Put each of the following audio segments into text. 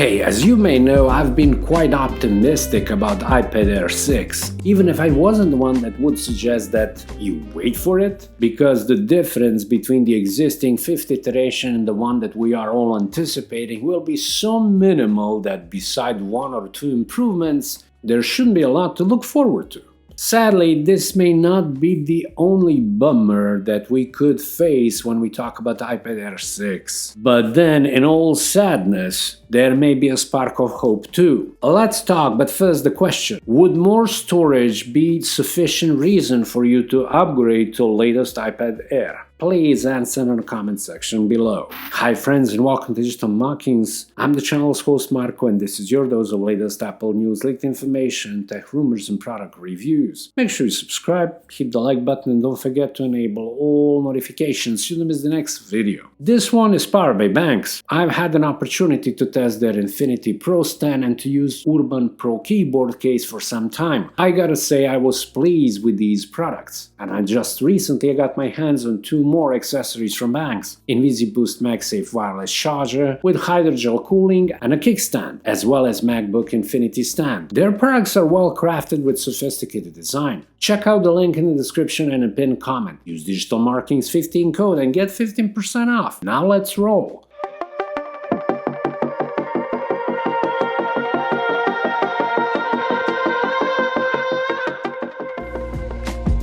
Hey, as you may know, I've been quite optimistic about iPad Air 6, even if I wasn't the one that would suggest that you wait for it, because the difference between the existing 5th iteration and the one that we are all anticipating will be so minimal that beside one or two improvements, there shouldn't be a lot to look forward to. Sadly, this may not be the only bummer that we could face when we talk about iPad Air 6. But then, in all sadness, there may be a spark of hope too. Let's talk, but first the question. Would more storage be sufficient reason for you to upgrade to latest iPad Air? Please answer in the comment section below. Hi friends and welcome to Digital Markings. I'm the channel's host Marco and this is your dose of latest Apple news, leaked information, tech rumors and product reviews. Make sure you subscribe, hit the like button and don't forget to enable all notifications so you don't miss the next video. This one is powered by Benks. I've had an opportunity to test their Infinity Pro stand and to use Urban Pro keyboard case for some time. I gotta say I was pleased with these products and I just recently got my hands on two more accessories from Benks: InvisiBoost MagSafe wireless charger with hydrogel cooling and a kickstand, as well as MacBook Infinity stand. Their products are well crafted with sophisticated design. Check out the link in the description and a pinned comment. Use Digital Markings 15 code and get 15% off. Now let's roll.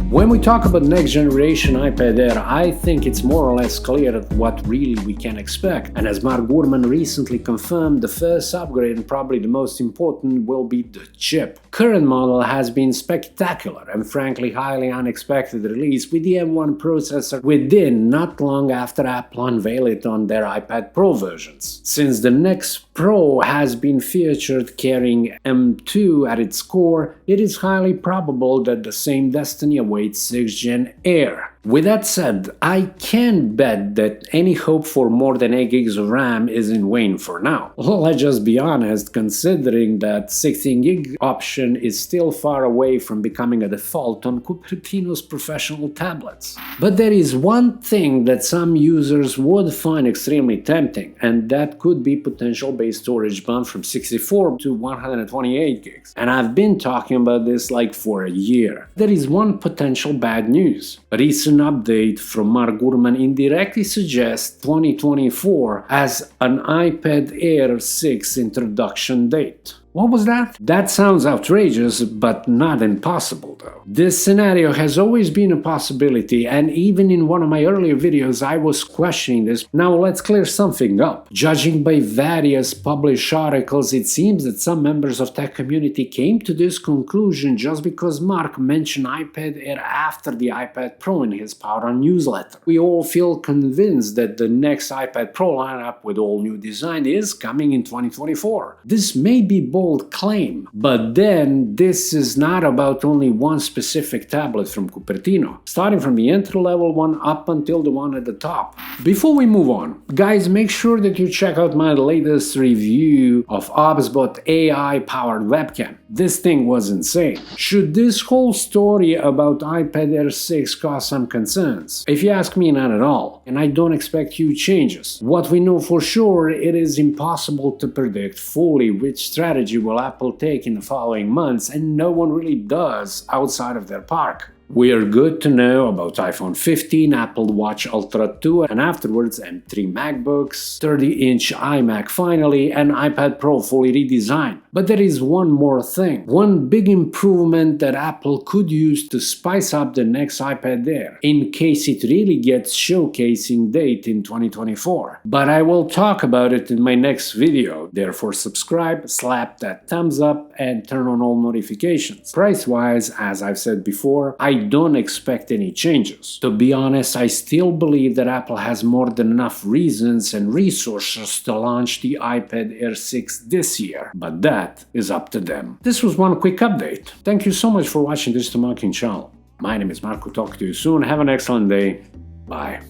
When we talk about next generation iPad Air, I think it's more or less clear what really we can expect. And as Mark Gurman recently confirmed, the first upgrade and probably the most important will be the chip. Current model has been spectacular and frankly highly unexpected release with the M1 processor within not long after Apple unveiled it on their iPad Pro versions. Since the next Pro has been featured carrying M2 at its core, it is highly probable that the same destiny awaits 6th Gen Air. With that said, I can bet that any hope for more than 8 gigs of RAM is in vain for now. Let's just be honest, considering that 16 gig option is still far away from becoming a default on Cupertino's professional tablets. But there is one thing that some users would find extremely tempting, and that could be potential base storage bump from 64 to 128 gigs. And I've been talking about this like for a year. There is one potential bad news. A recent update from Mark Gurman indirectly suggests 2024 as an iPad Air 6 introduction date. What was that? That sounds outrageous, but not impossible though. This scenario has always been a possibility, and even in one of my earlier videos I was questioning this. Now let's clear something up. Judging by various published articles, it seems that some members of tech community came to this conclusion just because Mark mentioned iPad Air after the iPad Pro in his Power On newsletter. We all feel convinced that the next iPad Pro lineup with all new design is coming in 2024. This may be bold claim, but then this is not about only one specific tablet from Cupertino, starting from the entry-level one up until the one at the top. Before we move on, guys, make sure that you check out my latest review of OBSBot AI-powered webcam. This thing was insane. Should this whole story about iPad Air 6 cause some concerns? If you ask me, not at all, and I don't expect huge changes. What we know for sure, it is impossible to predict fully which strategy will Apple take in the following months, and no one really does outside of their park. We are good to know about iPhone 15, Apple Watch Ultra 2, and afterwards M3 MacBooks, 30-inch iMac finally, and iPad Pro fully redesigned. But there is one more thing, one big improvement that Apple could use to spice up the next iPad Air, in case it really gets showcasing date in 2024. But I will talk about it in my next video, therefore subscribe, slap that thumbs up, and turn on all notifications. Price-wise, as I've said before, I don't expect any changes. To be honest, I still believe that Apple has more than enough reasons and resources to launch the iPad Air 6 this year, but that is up to them. This was one quick update. Thank you so much for watching Digital Marketing channel. My name is Marco, talk to you soon, have an excellent day, bye.